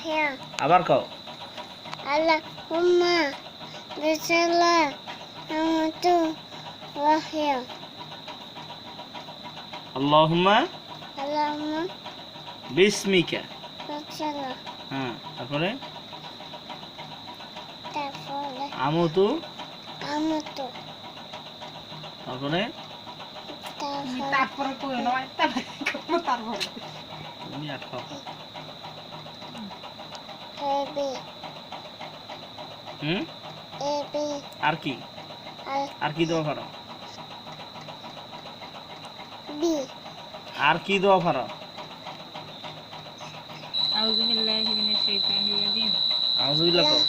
ওয়াহিয়া আবার কও আল্লাহুম্মা বিসমিল্লাহ আমতু ওয়াহিয়া আল্লাহুম্মা আল্লাহুম্মা বিসমিকা। বিসমিল্লাহ হ্যাঁ, তারপরে তারপরে আমতু, আমতু তারপরে তারপরে তুমি আর কও। এবি হুম, এবি আর কি, আর কি দোয়া পারো, বি আর কি দোয়া পারো? আউযু বিল্লাহি মিনাশ শাইতানির রাজিম। আউযুবিল্লাহ কও।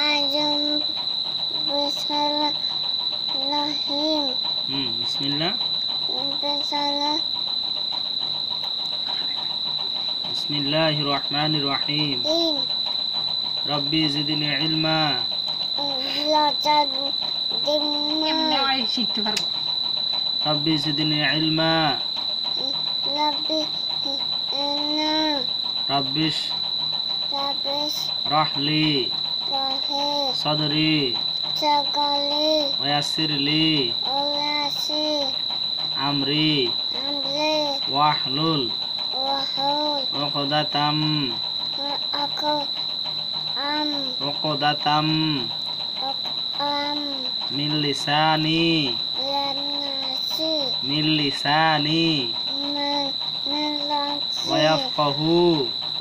আজম বিসমিল্লাহ রহিম বিসমিল্লাহ, বিসমিল্লাহ বিসমিল্লাহির রহমানির রহিম। ইন রব্বি জিদনি ইলমা। লাজাদ এমনি দিমা আই শিখতে পারবো। রব্বি জিদনি ইলমা। লাবি ইনা রব্বিশ লাবিস রাহলি রাহে সদরি জাগালি ওয়াসিরলি ওলাসি আমরি আমলে ওয়াহলুল ওয়াহুল উকদাতাম আকো আম উকদাতাম আম মিন লিসানি লানাসি মিন লিসানি মিলাসি ওয়াফকাহু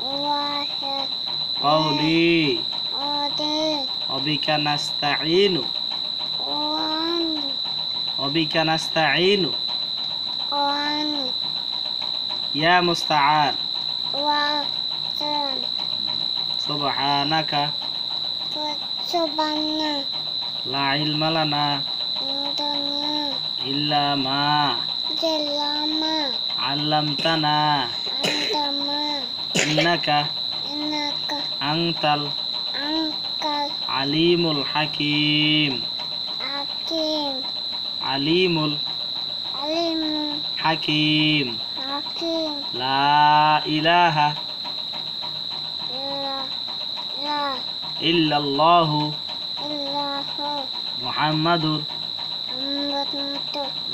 ওয়াহে কওলি ওদে ওয়াবিকা নাস্তাঈনু ওয়ান ওয়াবিকা নাস্তাঈনু ওয়ান ইয়া মুস্তাআন ওয়াজান সুবহানাকা সুবান্না লা ইলমা লানা ইন্দনা ইল্লা মা জেলামা আল্লামতানা আন্দামা ইন্নাকা ইনাকা আনতাল আঙ্কাল আলিমুল হাকিম। হাকিম আলিমুল আলিম হাকিম। হাকিম লা ইলাহা লা লা ইল্লাল্লাহু ইল্লাহু মুহাম্মাদুর মুহাম্মাদু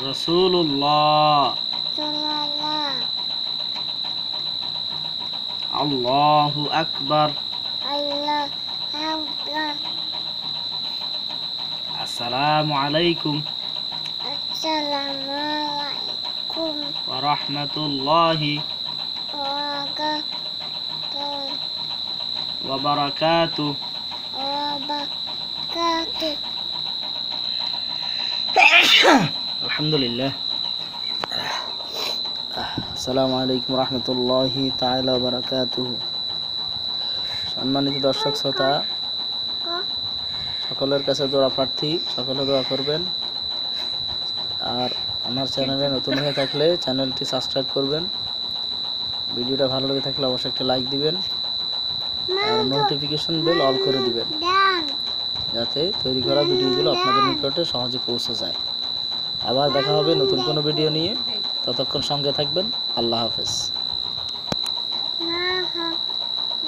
রাসূলুল্লাহ। রাসূলুল্লাহ আল্লাহু আকবার। আল্লাহ আকবার আসসালামু আলাইকুম আসসালামু আলাইকুম ওয়া রাহমাতুল্লাহি ওয়া বারাকাতুহু ওয়া বারাকাতুহু। ওয়া বারাকাতুহু আলহামদুলিল্লাহ। আসসালামু আলাইকুম রহমতুল্লাহি তাআলা ওয়া বারাকাতুহু। সম্মানিত দর্শক শ্রোতা, সকলের কাছে দোয়া প্রার্থী, সকলে দোয়া করবেন। আর আমার চ্যানেলে নতুন হয়ে থাকলে চ্যানেলটি সাবস্ক্রাইব করবেন। ভিডিওটা ভালো লেগে থাকলে অবশ্যই একটা লাইক দিবেন আর নোটিফিকেশন বেল অল করে দিবেন, যাতে তৈরি করা ভিডিওগুলো আপনাদের নিকটে সহজে পৌঁছে যায়। আবার দেখা হবে নতুন কোনো ভিডিও নিয়ে। ততক্ষণ সঙ্গে থাকবেন। আল্লাহ হাফেজ।